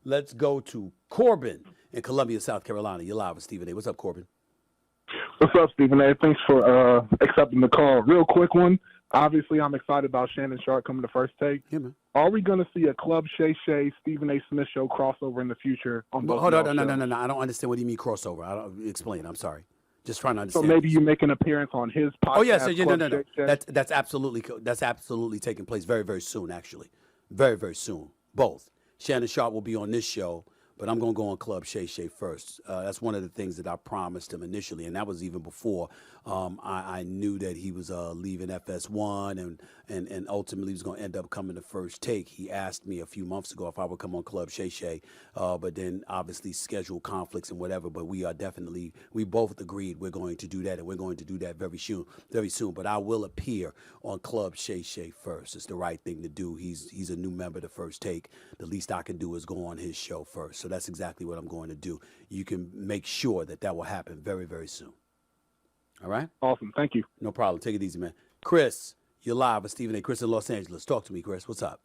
Let's go to Corbin in Columbia, South Carolina. You're live with Stephen A. What's up, Corbin? What's up, Stephen A? Thanks for accepting the call. Real quick one. Obviously, I'm excited about Shannon Sharp coming to First Take. Yeah, man. Are we going to see a Club Shay Shay, Stephen A. Smith show crossover in the future on both Hold on, shows? no. I don't understand. What do you mean crossover? I don't explain. I'm sorry. Just trying to understand. So maybe you make an appearance on his podcast. Oh yeah, so Club no. Shay Shay? That's absolutely taking place very, very soon. Actually, very, very soon. Both. Shannon Sharp will be on this show, but I'm going to go on Club Shay Shay first. That's one of the things that I promised him initially, and that was even before I knew that he was leaving FS1 and ultimately was going to end up coming to First Take. He asked me a few months ago if I would come on Club Shay Shay, but then obviously schedule conflicts and whatever. But we both agreed we're going to do that, and we're going to do that very soon. But I will appear on Club Shay Shay first. It's the right thing to do. He's a new member to First Take. The least I can do is go on his show first. So that's exactly what I'm going to do. You can make sure that will happen very, very soon. All right? Awesome. Thank you. No problem. Take it easy, man. Chris, you're live with Stephen A. Chris in Los Angeles. Talk to me, Chris. What's up?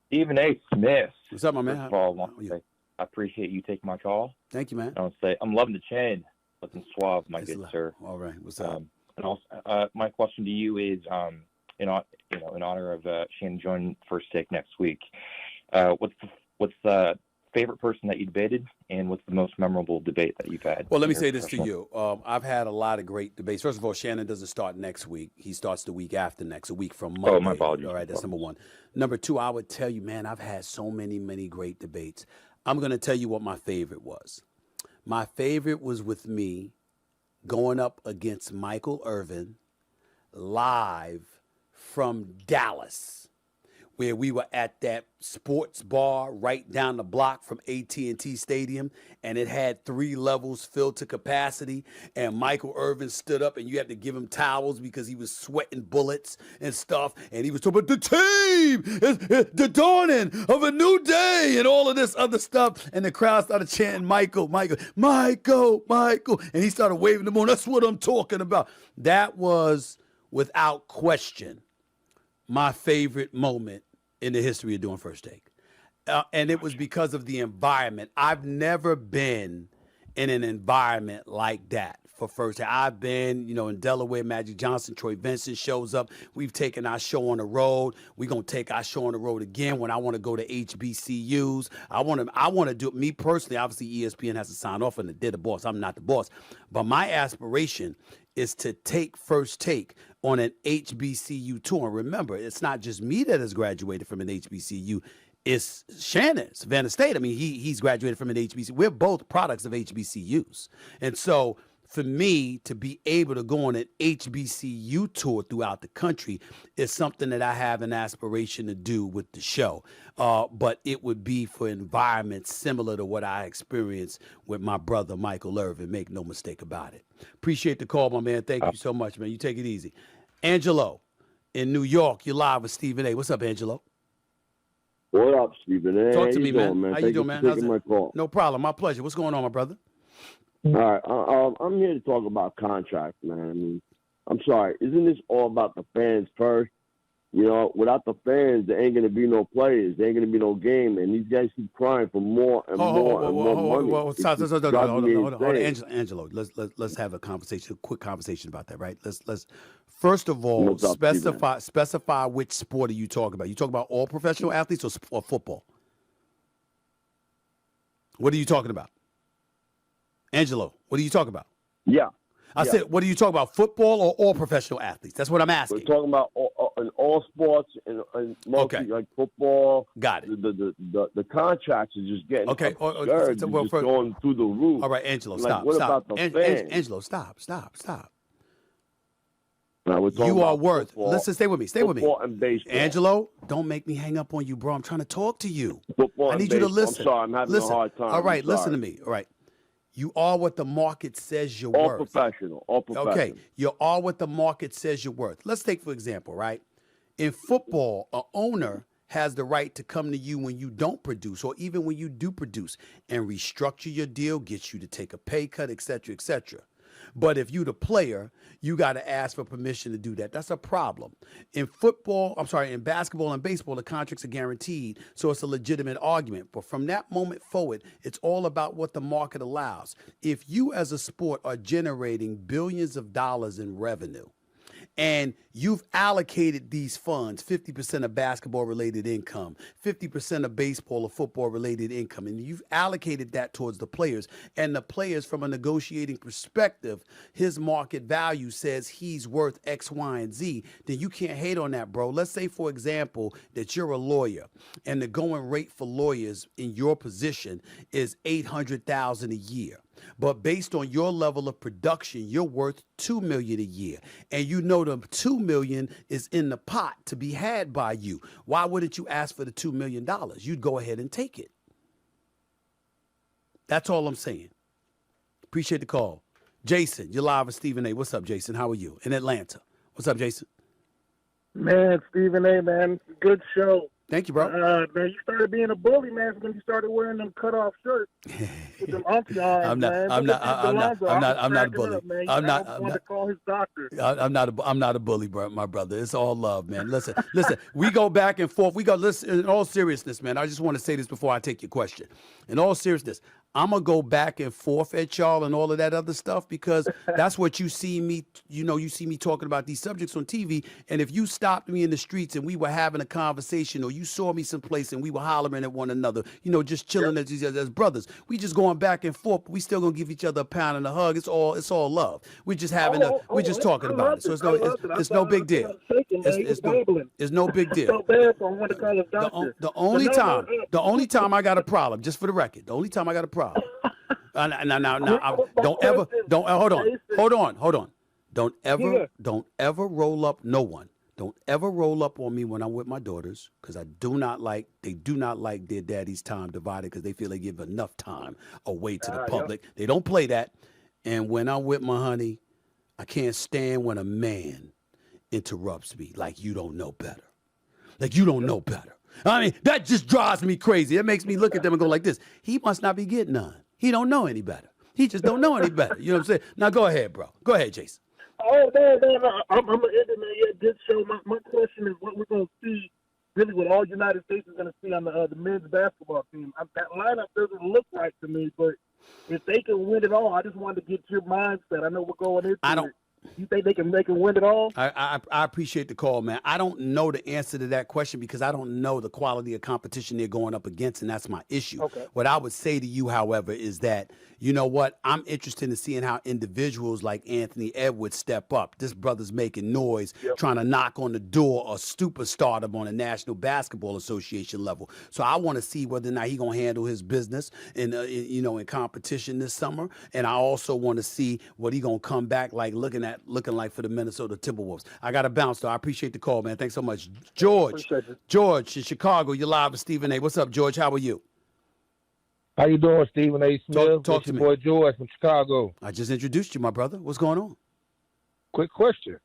Stephen A. Smith. What's up, my man? First of all, I want to say I appreciate you taking my call. Thank you, man. I want to say I'm loving the chain. Looking suave, my good sir. All right. What's up? And also, my question to you is, in honor of Shannon joining First Take next week, what's the favorite person that you debated, and what's the most memorable debate that you've had? Well, let me say this to you. I've had a lot of great debates. First of all, Shannon doesn't start next week. He starts the week after next, a week from Monday. Oh, my apologies. All right, that's number one. Number two, I would tell you, man, I've had so many great debates. I'm going to tell you what my favorite was. My favorite was with me going up against Michael Irvin live from Dallas, where we were at that sports bar right down the block from AT&T Stadium, and it had 3 levels filled to capacity, and Michael Irvin stood up, and you had to give him towels because he was sweating bullets and stuff, and he was talking about the team, the dawning of a new day, and all of this other stuff, and the crowd started chanting, Michael, and he started waving them on. That's what I'm talking about. That was, without question, my favorite moment in the history of doing First Take. And it was because of the environment. I've never been in an environment like that for First Take. I've been, in Delaware, Magic Johnson, Troy Vincent shows up. We've taken our show on the road. We're going to take our show on the road again when I want to go to HBCUs. I want to do it. Me personally, obviously ESPN has to sign off and they're the boss. I'm not the boss. But my aspiration is to take First Take on an HBCU tour. And remember, it's not just me that has graduated from an HBCU. It's Shannon, Savannah State. I mean, he's graduated from an HBCU. We're both products of HBCUs. And so for me to be able to go on an HBCU tour throughout the country is something that I have an aspiration to do with the show. But it would be for environments similar to what I experienced with my brother, Michael Irvin. Make no mistake about it. Appreciate the call, my man. Thank you so much, man. You take it easy. Angelo in New York, you're live with Stephen A. What's up, Angelo? What up, Stephen A? Talk to me, man. Doing, How you doing, man? Taking my call. No problem. My pleasure. What's going on, my brother? All right. I'm here to talk about contracts, man. I mean, I'm sorry. Isn't this all about the fans first? Without the fans, there ain't going to be no players. There ain't going to be no game. And these guys keep crying for more and more money. Stop. Hold on. Angelo, let's have a quick conversation about that, right? Let's first of all specify which sport are you talking about? You talking about all professional athletes or football? What are you talking about? Angelo, what are you talking about? Yeah. I said, what are you talking about, football or all professional athletes? That's what I'm asking. We're talking about all sports and mostly like football. Got it. The contracts are just getting absurd. Just going through the roof. All right, Angelo, stop. What about the fans? Angelo, stop. Now, you are worth. Football, listen, stay with me. Football and baseball. Angelo, don't make me hang up on you, bro. I'm trying to talk to you. Football I need you to listen. I'm sorry, I'm having a hard time. All right, listen to me. All right. You are what the market says you're worth. All professional. Okay, you are what the market says you're worth. Let's take, for example, right? In football, an owner has the right to come to you when you don't produce or even when you do produce and restructure your deal, get you to take a pay cut, et cetera, et cetera. But if you the player, you got to ask for permission to do that. That's a problem. In basketball and baseball, the contracts are guaranteed, so it's a legitimate argument. But from that moment forward, it's all about what the market allows. If you as a sport are generating billions of dollars in revenue, and you've allocated these funds, 50% of basketball related income, 50% of baseball or football related income, and you've allocated that towards the players, and the players from a negotiating perspective, his market value says he's worth X, Y, and Z, then you can't hate on that, bro. Let's say, for example, that you're a lawyer and the going rate for lawyers in your position is $800,000 a year. But based on your level of production, you're worth $2 million a year. And you know the $2 million is in the pot to be had by you. Why wouldn't you ask for the $2 million? You'd go ahead and take it. That's all I'm saying. Appreciate the call. Jason, you're live with Stephen A. What's up, Jason? How are you? In Atlanta. What's up, Jason? Man, Stephen A., man, good show. Thank you, bro. Man, you started being a bully, man, when you started wearing them cutoff shirts with them auntie arms, I'm not a bully. I'm not a bully, bro, my brother. It's all love, man. Listen, we go back and forth. Listen, in all seriousness, man, I just want to say this before I take your question. In all seriousness, I'm going to go back and forth at y'all and all of that other stuff because that's what you see me, you see me talking about these subjects on TV. And if you stopped me in the streets and we were having a conversation, or you saw me someplace and we were hollering at one another, just chilling as brothers, we just going back and forth, but we still going to give each other a pound and a hug. It's all love. We're just having we're just talking about it. So it's no big deal. It's no big deal. The only time I got a problem, just for the record, the only time I got a problem. Now, don't ever roll up. No one. Don't ever roll up on me when I'm with my daughters, because they do not like their daddy's time divided, because they feel they give enough time away to the public. They don't play that. And when I'm with my honey, I can't stand when a man interrupts me like you don't know better. Like you don't know better. I mean, that just drives me crazy. It makes me look at them and go like this. He must not be getting none. He don't know any better. He just don't know any better. You know what I'm saying? Now go ahead, bro. Go ahead, Jason. Oh, no. I'm going to end it, man. Yeah, good show. My question is what we're going to see, really what all United States is going to see on the men's basketball team. That lineup doesn't look right to me, but if they can win it all, I just wanted to get your mindset. I know we're going into it. You think they can win it all? I appreciate the call, man. I don't know the answer to that question because I don't know the quality of competition they're going up against, and that's my issue. Okay. What I would say to you, however, is that, you know what, I'm interested in seeing how individuals like Anthony Edwards step up. This brother's making noise, trying to knock on the door of superstardom on a National Basketball Association level. So I want to see whether or not he's going to handle his business in competition this summer, and I also want to see what he's going to come back like looking like for the Minnesota Timberwolves. I got to bounce, though. I appreciate the call, man. Thanks so much. George in Chicago, you're live with Stephen A. What's up, George? How are you? How you doing, Stephen A. Smith? Talk to your me. Boy George from Chicago. I just introduced you, my brother. What's going on? Quick question.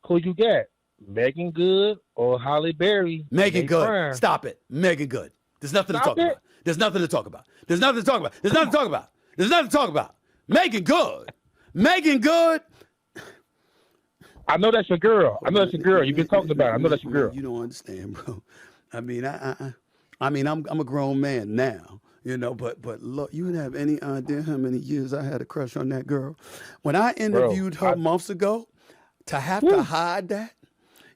Who you got, Megan Good or Holly Berry? Megan Good. Prime? Stop it. Megan Good. There's nothing to talk about. There's nothing to talk about. There's nothing to talk about. There's nothing to talk about. There's nothing to talk about. Megan Good. Megan Good. I know that's your girl. You've been talking about it. I know that's your girl. You don't understand, bro. I mean, I'm a grown man now, but look, you wouldn't have any idea how many years I had a crush on that girl. When I interviewed her months ago, to have to hide that,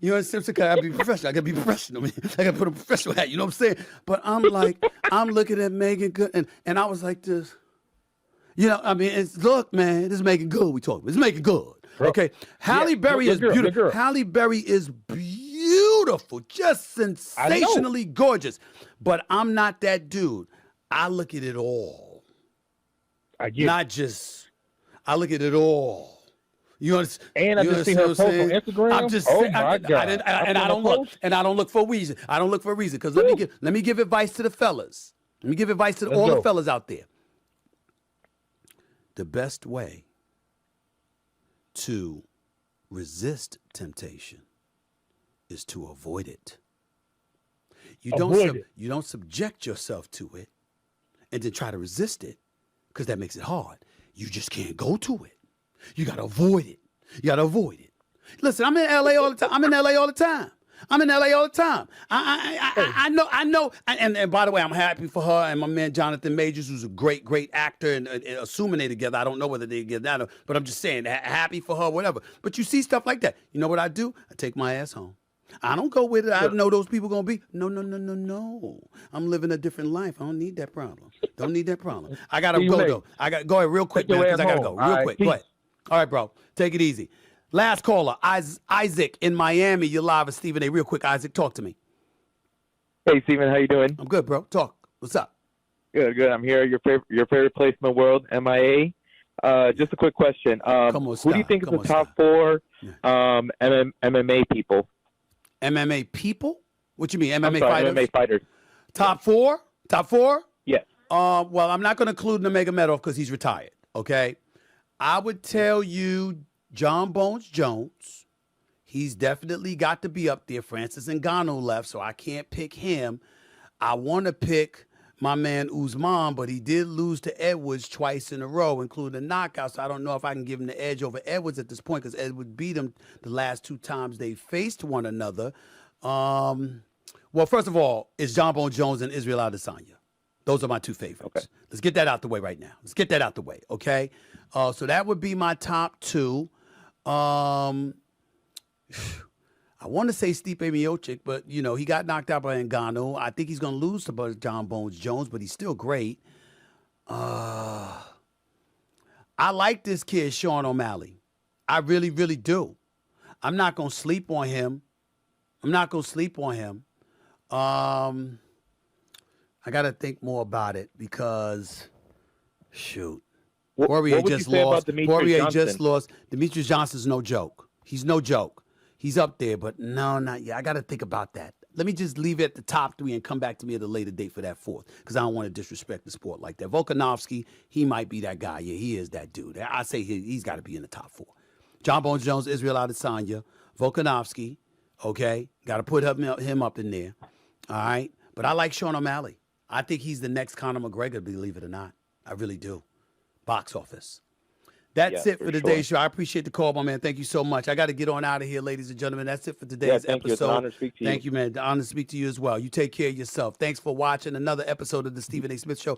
you know what I'm saying? I gotta be professional. I gotta be professional. I gotta put a professional hat. You know what I'm saying? But I'm like, I'm looking at Megan Good, and I was like this. Look, man, this is Megan Good we talking about. It's Megan Good. Okay, Halle Berry is beautiful. Halle Berry is beautiful, just sensationally gorgeous. But I'm not that dude. I look at it all. I look at it all. You understand? And I just see her post on Instagram. I'm just saying, my God. And I don't look for a reason. I don't look for a reason because let me give advice to the fellas. Let me give advice to all the fellas out there. The best way to resist temptation is to avoid it. You don't subject yourself to it and then try to resist it because that makes it hard. You just can't go to it. You got to avoid it. You got to avoid it. Listen, I'm in LA all the time. I'm in LA all the time. I know. And by the way, I'm happy for her and my man Jonathan Majors, who's a great actor. And assuming they together, I don't know whether they together, but I'm just saying, happy for her, whatever. But you see stuff like that. You know what I do? I take my ass home. I don't go with it. I know those people gonna be. No. I'm living a different life. I don't need that problem. I gotta go though. Go ahead real quick, man, because I gotta go real quick. Go ahead. All right, bro. Take it easy. Last caller, Isaac in Miami. You're live with Stephen A. Real quick, Isaac, talk to me. Hey, Stephen, how you doing? I'm good, bro. Talk. What's up? Good. I'm here. Your favorite place in the world, MIA. Just a quick question. Who do you think is the top four MMA people? MMA people? What you mean? MMA fighters? MMA fighters. Top four? Yes. Well, I'm not going to include Nurmagomedov because he's retired. Okay. I would tell you John Bones Jones. He's definitely got to be up there. Francis Ngannou left, so I can't pick him. I want to pick my man Usman, but he did lose to Edwards twice in a row, including a knockout. So I don't know if I can give him the edge over Edwards at this point because Edwards beat him the last two times they faced one another. Well, first of all, it's John Bones Jones and Israel Adesanya. Those are my two favorites. Okay. Let's get that out the way right now. Okay? So that would be my top two. I want to say Stipe Miocic, but, he got knocked out by Ngannou. I think he's going to lose to John Bones Jones, but he's still great. I like this kid, Sean O'Malley. I really, really do. I'm not going to sleep on him. I got to think more about it because, shoot. Poirier just lost. Demetrius Johnson's no joke. He's no joke. He's up there, but no, not yet. I got to think about that. Let me just leave it at the top three and come back to me at a later date for that fourth because I don't want to disrespect the sport like that. Volkanovski, he might be that guy. Yeah, he is that dude. I say he's got to be in the top four. John Bones Jones, Israel Adesanya, Volkanovski, okay? Got to put him up in there, all right? But I like Sean O'Malley. I think he's the next Conor McGregor, believe it or not. I really do. Box office. That's it for today's show. I appreciate the call, my man. Thank you so much. I got to get on out of here, ladies and gentlemen. That's it for today's episode. It's an honor to speak to you. Thank you, man. The honor to speak to you as well. You take care of yourself. Thanks for watching another episode of the Stephen A. Smith Show.